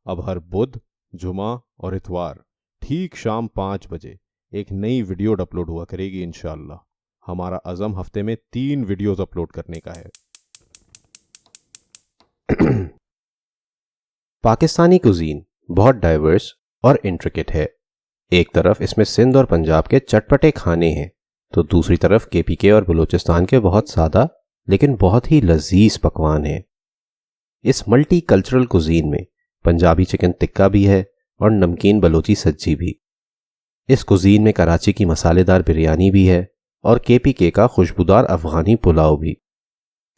अब हर बुध, जुमा और इतवार ठीक शाम 5 बजे एक नई वीडियो अपलोड हुआ करेगी इंशाअल्लाह। हमारा अज़म हफ्ते में 3 वीडियोस अपलोड करने का है। पाकिस्तानी कुजीन बहुत डाइवर्स और इंट्रिकेट है। एक तरफ इसमें सिंध और पंजाब के चटपटे खाने हैं, तो दूसरी तरफ केपीके और बलूचिस्तान के बहुत सादा लेकिन बहुत ही लजीज पकवान हैं। इस मल्टी कल्चरल कुजीन में पंजाबी चिकन टिक्का भी है और नमकीन बलोची सज्जी भी। इस कुजीन में कराची की मसालेदार बिरयानी भी है और केपीके का खुशबूदार अफगानी पुलाव भी।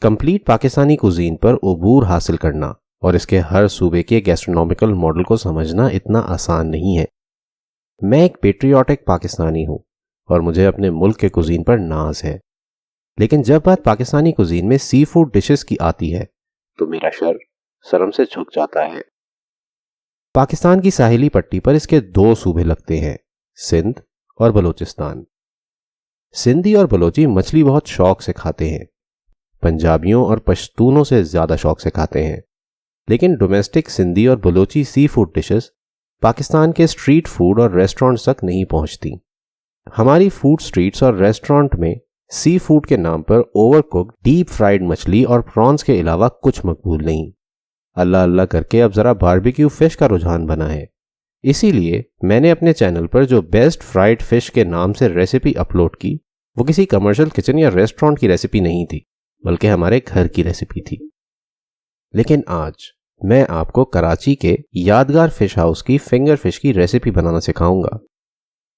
कंप्लीट पाकिस्तानी कुजीन पर उबूर हासिल करना और इसके हर सूबे के गैस्ट्रोनॉमिकल मॉडल को समझना इतना आसान नहीं है। मैं एक पेट्रियाटिक पाकिस्तानी हूं और मुझे अपने मुल्क के कुजीन पर नाज है, लेकिन जब बात पाकिस्तानी कुजीन में सी फूड डिशेस की आती है तो मेरा सर शर्म से झुक जाता है। पाकिस्तान की साहिली पट्टी पर इसके 2 सूबे लगते हैं, सिंध और बलूचिस्तान। सिंधी और बलोची मछली बहुत शौक से खाते हैं, पंजाबियों और पश्तूनों से ज्यादा शौक से खाते हैं। लेकिन डोमेस्टिक सिंधी और Balochi sea food dishes Pakistan के स्ट्रीट फूड और रेस्टोरेंट्स तक नहीं पहुंचती। हमारी फूड स्ट्रीट्स और रेस्टोरेंट में सी फूड के नाम पर ओवरकुक्ड डीप फ्राइड मछली और प्रॉन्स के अलावा कुछ मकबूल नहीं। अल्लाह अल्लाह करके अब जरा बारबेक्यू फिश का रुझान बना है। इसीलिए मैंने अपने चैनल पर जो बेस्ट फ्राइड फिश के नाम से रेसिपी अपलोड की वो किसी कमर्शियल किचन या रेस्टोरेंट की रेसिपी नहीं थी, बल्कि हमारे घर की रेसिपी थी। लेकिन आज मैं आपको कराची के यादगार फिश हाउस की फिंगर फिश की रेसिपी बनाना सिखाऊंगा।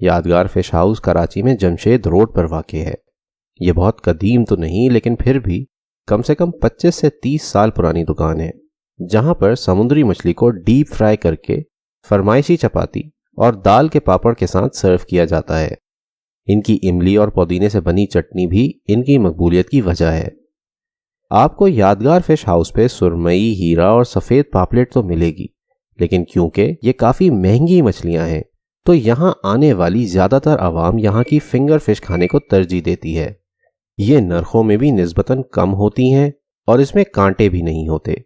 यादगार फिश हाउस कराची में जमशेद रोड पर वाक़ है। यह बहुत कदीम तो नहीं, लेकिन फिर भी कम से कम 25 से 30 साल पुरानी दुकान है, जहां पर समुद्री मछली को डीप फ्राई करके फरमाइशी चपाती और दाल के पापड़ के साथ सर्व किया जाता है। इनकी इमली और पुदीने से बनी चटनी भी इनकी मकबूलियत की वजह है। आपको यादगार फिश हाउस पे सुरमई, हीरा और सफ़ेद पापलेट तो मिलेगी, लेकिन क्योंकि ये काफ़ी महंगी मछलियां हैं तो यहाँ आने वाली ज़्यादातर आवाम यहाँ की फिंगर फिश खाने को तरजीह देती है। ये नरखों में भी निस्बतन कम होती हैं और इसमें कांटे भी नहीं होते।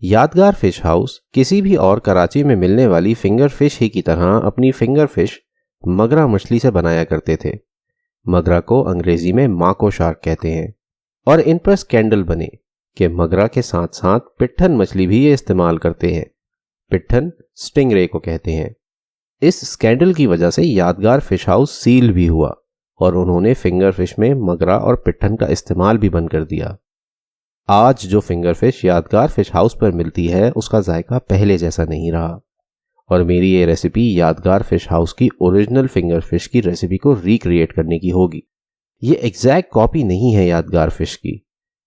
यादगार फिश हाउस किसी भी और कराची में मिलने वाली फिंगर फिश ही की तरह अपनी फिंगर फिश मगरा मछली से बनाया करते थे। मगरा को अंग्रेजी में माको शार्क कहते हैं और इन पर स्कैंडल बने कि मगरा के साथ साथ पिट्ठन मछली भी ये इस्तेमाल करते हैं। पिट्ठन स्टिंगरे को कहते हैं। इस स्कैंडल की वजह से यादगार फिश हाउस सील भी हुआ और उन्होंने फिंगर फिश में मगरा और पिट्ठन का इस्तेमाल भी बंद कर दिया। आज जो फिंगर फिश यादगार फिश हाउस पर मिलती है उसका जायका पहले जैसा नहीं रहा और मेरी ये रेसिपी यादगार फिश हाउस की ओरिजिनल फिंगर फिश की रेसिपी को रिक्रिएट करने की होगी। ये एग्जैक्ट कॉपी नहीं है यादगार फिश की,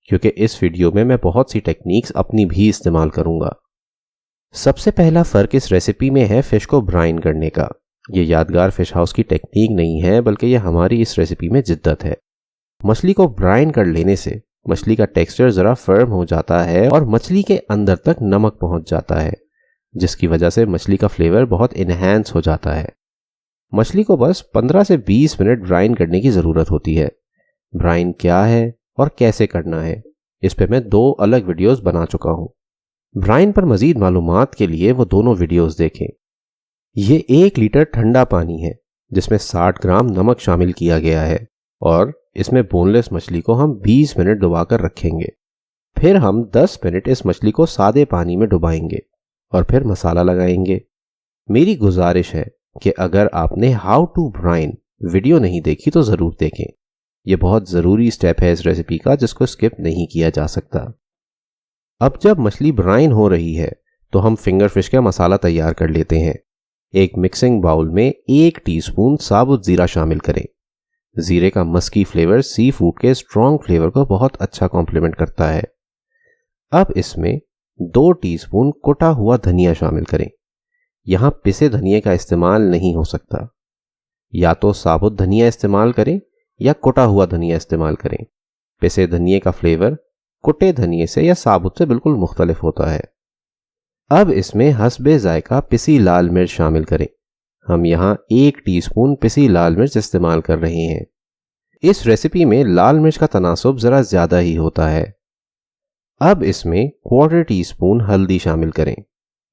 क्योंकि इस वीडियो में मैं बहुत सी टेक्निक्स अपनी भी इस्तेमाल करूंगा। सबसे पहला फ़र्क इस रेसिपी में है फिश को ब्राइन करने का। ये यादगार फिश हाउस की टेक्निक नहीं है, बल्कि यह हमारी इस रेसिपी में जिद्दत है। मछली को ब्राइन कर लेने से मछली का टेक्सचर ज़रा फर्म हो जाता है और मछली के अंदर तक नमक पहुंच जाता है, जिसकी वजह से मछली का फ्लेवर बहुत इन्हेंस हो जाता है। मछली को बस 15 से 20 मिनट ब्राइन करने की ज़रूरत होती है। ब्राइन क्या है और कैसे करना है, इस पे मैं 2 अलग वीडियोस बना चुका हूँ। ब्राइन पर मज़ीद मालूमात के लिए वो दोनों वीडियोस देखें। ये 1 लीटर ठंडा पानी है जिसमें 60 ग्राम नमक शामिल किया गया है और इसमें बोनलेस मछली को हम 20 मिनट डुबाकर रखेंगे। फिर हम 10 मिनट इस मछली को सादे पानी में डुबाएंगे और फिर मसाला लगाएंगे। मेरी गुजारिश है कि अगर आपने हाउ टू ब्राइन वीडियो नहीं देखी तो ज़रूर देखें। यह बहुत ज़रूरी स्टेप है इस रेसिपी का, जिसको स्किप नहीं किया जा सकता। अब जब मछली ब्राइन हो रही है तो हम फिंगर फिश का मसाला तैयार कर लेते हैं। एक मिक्सिंग बाउल में 1 टीस्पून साबुत ज़ीरा शामिल करें। ज़ीरे का मस्की फ्लेवर सी फूड के स्ट्रॉन्ग फ्लेवर को बहुत अच्छा कॉम्प्लीमेंट करता है। अब इसमें 2 टीस्पून कुटा हुआ धनिया शामिल करें। यहां पिसे धनिए का इस्तेमाल नहीं हो सकता। या तो साबुत धनिया इस्तेमाल करें या कुटा हुआ धनिया इस्तेमाल करें। पिसे धनिए का फ्लेवर कुटे धनिए से या साबुत से बिल्कुल मुख्तलिफ होता है। अब इसमें हस्बे जायका पिसी लाल मिर्च शामिल करें। हम यहाँ 1 टीस्पून पिसी लाल मिर्च इस्तेमाल कर रहे हैं। इस रेसिपी में लाल मिर्च का तनासुब ज़रा ज़्यादा ही होता है। अब इसमें 1/4 टीस्पून हल्दी शामिल करें।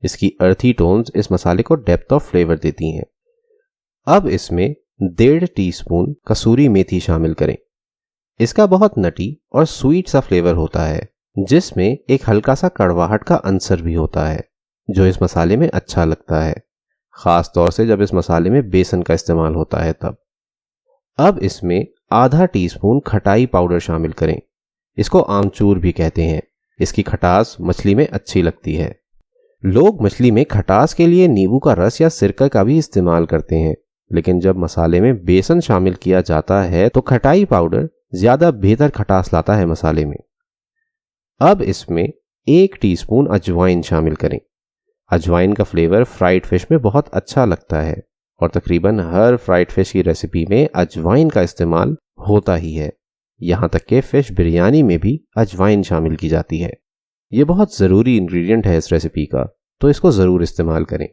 इसकी अर्थी टोन्स इस मसाले को डेप्थ ऑफ फ्लेवर देती हैं। अब इसमें 1.5 टीस्पून कसूरी मेथी शामिल करें। इसका बहुत नटी और स्वीट सा फ्लेवर होता है, जिसमें एक हल्का सा कड़वाहट का अंसर भी होता है, जो इस मसाले में अच्छा लगता है, खास तौर से जब इस मसाले में बेसन का इस्तेमाल होता है तब। अब इसमें आधा टीस्पून खटाई पाउडर शामिल करें। इसको आमचूर भी कहते हैं। इसकी खटास मछली में अच्छी लगती है। लोग मछली में खटास के लिए नींबू का रस या सिरका का भी इस्तेमाल करते हैं, लेकिन जब मसाले में बेसन शामिल किया जाता है तो खटाई पाउडर ज्यादा बेहतर खटास लाता है मसाले में। अब इसमें 1 टीस्पून अजवाइन शामिल करें। अजवाइन का फ्लेवर फ्राइड फिश में बहुत अच्छा लगता है और तकरीबन हर फ्राइड फिश की रेसिपी में अजवाइन का इस्तेमाल होता ही है। यहाँ तक कि फिश बिरयानी में भी अजवाइन शामिल की जाती है। ये बहुत ज़रूरी इंग्रेडिएंट है इस रेसिपी का, तो इसको ज़रूर इस्तेमाल करें।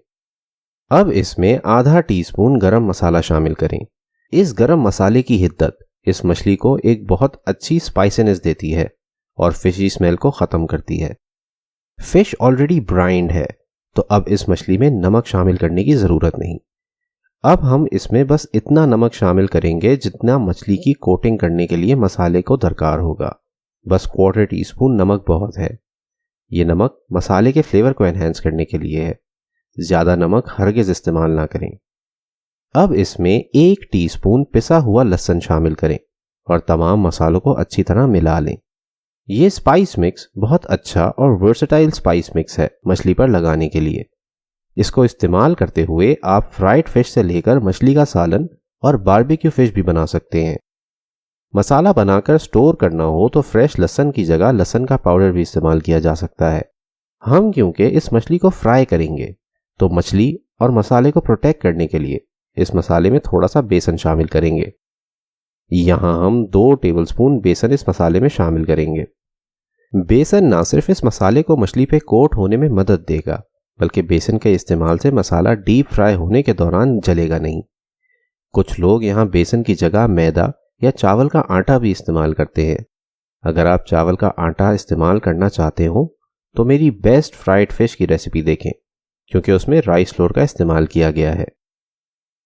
अब इसमें आधा टीस्पून गरम मसाला शामिल करें। इस गरम मसाले की हिद्दत इस मछली को एक बहुत अच्छी स्पाइसीनेस देती है और फिशी स्मेल को ख़त्म करती है। फिश ऑलरेडी ब्राइंड है, तो अब इस मछली में नमक शामिल करने की ज़रूरत नहीं। अब हम इसमें बस इतना नमक शामिल करेंगे जितना मछली की कोटिंग करने के लिए मसाले को दरकार होगा। बस 1/4 टीस्पून नमक बहुत है। ये नमक मसाले के फ्लेवर को एनहेंस करने के लिए है। ज़्यादा नमक हरगिज़ इस्तेमाल ना करें। अब इसमें 1 टीस्पून पिसा हुआ लहसुन शामिल करें और तमाम मसालों को अच्छी तरह मिला लें। ये स्पाइस मिक्स बहुत अच्छा और वर्सेटाइल स्पाइस मिक्स है मछली पर लगाने के लिए। इसको इस्तेमाल करते हुए आप फ्राइड फिश से लेकर मछली का सालन और बारबेक्यू फिश भी बना सकते हैं। मसाला बनाकर स्टोर करना हो तो फ्रेश लहसुन की जगह लहसुन का पाउडर भी इस्तेमाल किया जा सकता है। हम क्योंकि इस मछली को फ्राई करेंगे तो मछली और मसाले को प्रोटेक्ट करने के लिए इस मसाले में थोड़ा सा बेसन शामिल करेंगे। यहाँ हम 2 टेबलस्पून बेसन इस मसाले में शामिल करेंगे। बेसन ना सिर्फ इस मसाले को मछली पे कोट होने में मदद देगा, बल्कि बेसन के इस्तेमाल से मसाला डीप फ्राई होने के दौरान जलेगा नहीं। कुछ लोग यहाँ बेसन की जगह मैदा या चावल का आटा भी इस्तेमाल करते हैं। अगर आप चावल का आटा इस्तेमाल करना चाहते हो तो मेरी बेस्ट फ्राइड फिश की रेसिपी देखें, क्योंकि उसमें राइस फ्लोर का इस्तेमाल किया गया है।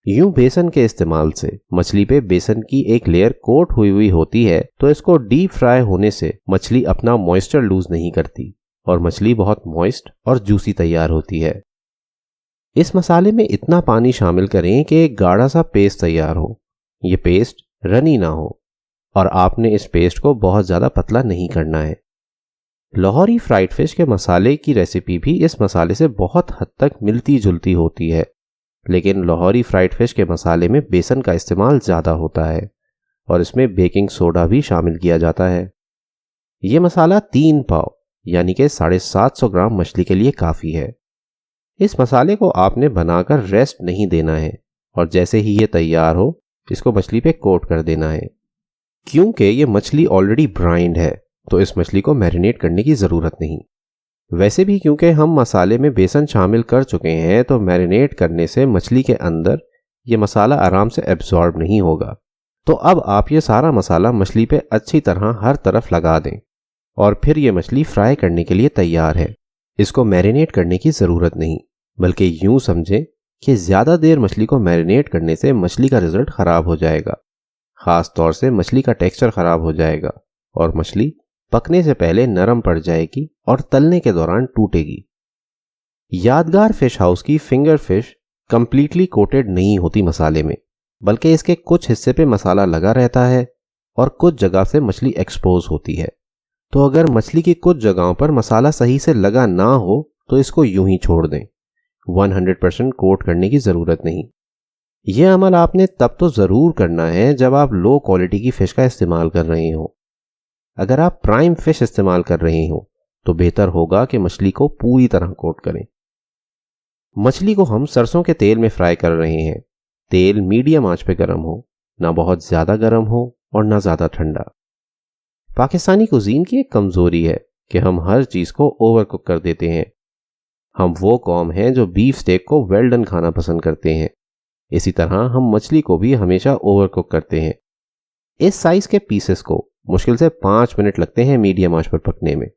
यूं बेसन के इस्तेमाल से मछली पे बेसन की एक लेयर कोट हुई होती है, तो इसको डीप फ्राई होने से मछली अपना मॉइस्चर लूज नहीं करती और मछली बहुत मॉइस्ट और जूसी तैयार होती है। इस मसाले में इतना पानी शामिल करें कि एक गाढ़ा सा पेस्ट तैयार हो। ये पेस्ट रनी ना हो और आपने इस पेस्ट को बहुत ज़्यादा पतला नहीं करना है। लाहौरी फ्राइड फिश के मसाले की रेसिपी भी इस मसाले से बहुत हद तक मिलती जुलती होती है, लेकिन लाहौरी फ्राइड फिश के मसाले में बेसन का इस्तेमाल ज़्यादा होता है और इसमें बेकिंग सोडा भी शामिल किया जाता है। ये मसाला 3 पाव यानी कि 750 ग्राम मछली के लिए काफ़ी है। इस मसाले को आपने बनाकर रेस्ट नहीं देना है और जैसे ही ये तैयार हो इसको मछली पे कोट कर देना है। क्योंकि ये मछली ऑलरेडी ब्राइंड है तो इस मछली को मैरिनेट करने की ज़रूरत नहीं। वैसे भी क्योंकि हम मसाले में बेसन शामिल कर चुके हैं तो मैरिनेट करने से मछली के अंदर ये मसाला आराम से एब्जॉर्ब नहीं होगा। तो अब आप ये सारा मसाला मछली पे अच्छी तरह हर तरफ लगा दें और फिर ये मछली फ्राई करने के लिए तैयार है। इसको मैरिनेट करने की ज़रूरत नहीं, बल्कि यूं समझें कि ज़्यादा देर मछली को मैरिनेट करने से मछली का रिजल्ट ख़राब हो जाएगा। ख़ास तौर से मछली का टेक्सचर ख़राब हो जाएगा और मछली पकने से पहले नरम पड़ जाएगी और तलने के दौरान टूटेगी। यादगार फिश हाउस की फिंगर फिश कंप्लीटली कोटेड नहीं होती मसाले में, बल्कि इसके कुछ हिस्से पे मसाला लगा रहता है और कुछ जगह से मछली एक्सपोज होती है। तो अगर मछली की कुछ जगहों पर मसाला सही से लगा ना हो तो इसको यूं ही छोड़ दें। 100% कोट करने की ज़रूरत नहीं। यह अमल आपने तब तो ज़रूर करना है जब आप लो क्वालिटी की फ़िश का इस्तेमाल कर रहे हो। अगर आप प्राइम फिश इस्तेमाल कर रहे हो तो बेहतर होगा कि मछली को पूरी तरह कोट करें। मछली को हम सरसों के तेल में फ्राई कर रहे हैं। तेल मीडियम आंच पे गर्म हो, ना बहुत ज़्यादा गर्म हो और ना ज़्यादा ठंडा। पाकिस्तानी कुजीन की एक कमज़ोरी है कि हम हर चीज़ को ओवर कुक कर देते हैं। हम वो कौम हैं जो बीफ स्टेक को वेल डन खाना पसंद करते हैं। इसी तरह हम मछली को भी हमेशा ओवर कुक करते हैं। इस साइज़ के पीसेस को मुश्किल से 5 मिनट लगते हैं मीडियम आंच पर पकने में,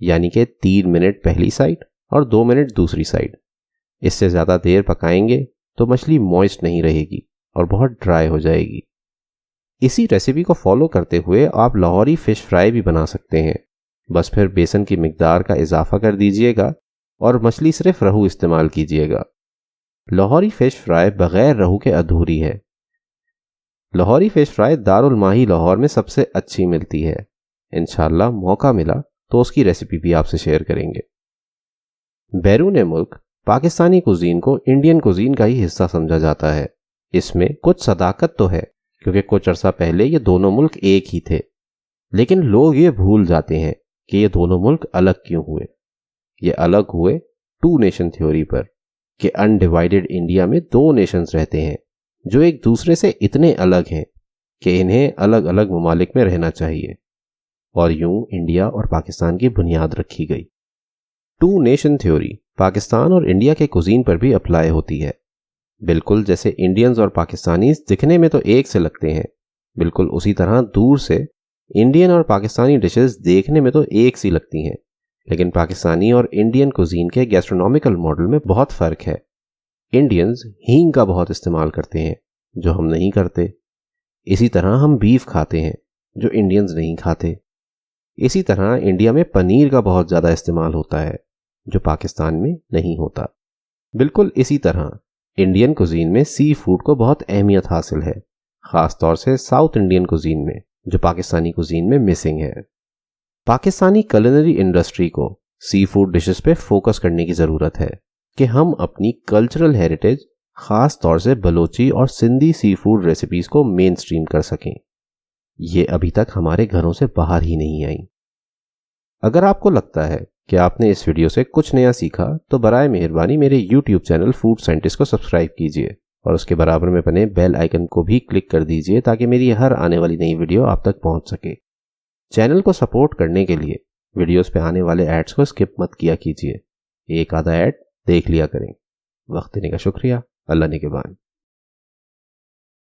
यानी कि 3 मिनट पहली साइड और 2 मिनट दूसरी साइड। इससे ज़्यादा देर पकाएंगे तो मछली मॉइस्ट नहीं रहेगी और बहुत ड्राई हो जाएगी। इसी रेसिपी को फॉलो करते हुए आप लाहौरी फ़िश फ्राई भी बना सकते हैं। बस फिर बेसन की मिकदार का इजाफा कर दीजिएगा और मछली सिर्फ रहू इस्तेमाल कीजिएगा। लाहौरी फ़िश फ्राई बग़ैर रहू के अधूरी है। लाहौरी फ़िश फ्राई दारुल माही लाहौर में सबसे अच्छी मिलती है। इंशाल्लाह मौका मिला तो उसकी रेसिपी भी आपसे शेयर करेंगे। बैरून मुल्क पाकिस्तानी कुजीन को इंडियन कुजीन का ही हिस्सा समझा जाता है। इसमें कुछ सदाकत तो है क्योंकि कुछ अरसा पहले ये दोनों मुल्क एक ही थे, लेकिन लोग ये भूल जाते हैं कि ये दोनों मुल्क अलग क्यों हुए। ये अलग हुए 2 नेशन थ्योरी पर कि अनडिवाइडेड इंडिया में 2 नेशंस रहते हैं जो एक दूसरे से इतने अलग हैं कि इन्हें अलग अलग ममालिक में रहना चाहिए, और यूं इंडिया और पाकिस्तान की बुनियाद रखी गई। 2 नेशन थ्योरी पाकिस्तान और इंडिया के कुजीन पर भी अप्लाई होती है। बिल्कुल जैसे इंडियंस और पाकिस्तानीज दिखने में तो एक से लगते हैं, बिल्कुल उसी तरह दूर से इंडियन और पाकिस्तानी डिशेस देखने में तो एक सी लगती हैं, लेकिन पाकिस्तानी और इंडियन कुजीन के गैस्ट्रोनॉमिकल मॉडल में बहुत फ़र्क है। इंडियंस हींग का बहुत इस्तेमाल करते हैं जो हम नहीं करते। इसी तरह हम बीफ खाते हैं जो इंडियंस नहीं खाते। इसी तरह इंडिया में पनीर का बहुत ज़्यादा इस्तेमाल होता है जो पाकिस्तान में नहीं होता। बिल्कुल इसी तरह इंडियन कुजीन में सी फूड को बहुत अहमियत हासिल है, ख़ास तौर से साउथ इंडियन कुजीन में जो पाकिस्तानी कुजीन में मिसिंग है। पाकिस्तानी कुलिनरी इंडस्ट्री को सी फूड डिशेस पे फोकस करने की ज़रूरत है कि हम अपनी कल्चरल हेरिटेज ख़ास तौर से बलोची और सिंधी सी फूड रेसिपीज़ को मेन स्ट्रीम कर सकें। ये अभी तक हमारे घरों से बाहर ही नहीं आई। अगर आपको लगता है कि आपने इस वीडियो से कुछ नया सीखा तो बराए मेहरबानी मेरे YouTube चैनल फूड साइंटिस्ट को सब्सक्राइब कीजिए और उसके बराबर में बने बेल आइकन को भी क्लिक कर दीजिए ताकि मेरी हर आने वाली नई वीडियो आप तक पहुंच सके। चैनल को सपोर्ट करने के लिए वीडियोस पे आने वाले एड्स को स्किप मत किया कीजिए। एक आधा ऐड देख लिया करें। वक्त देने का शुक्रिया। अल्लाह निगहबान।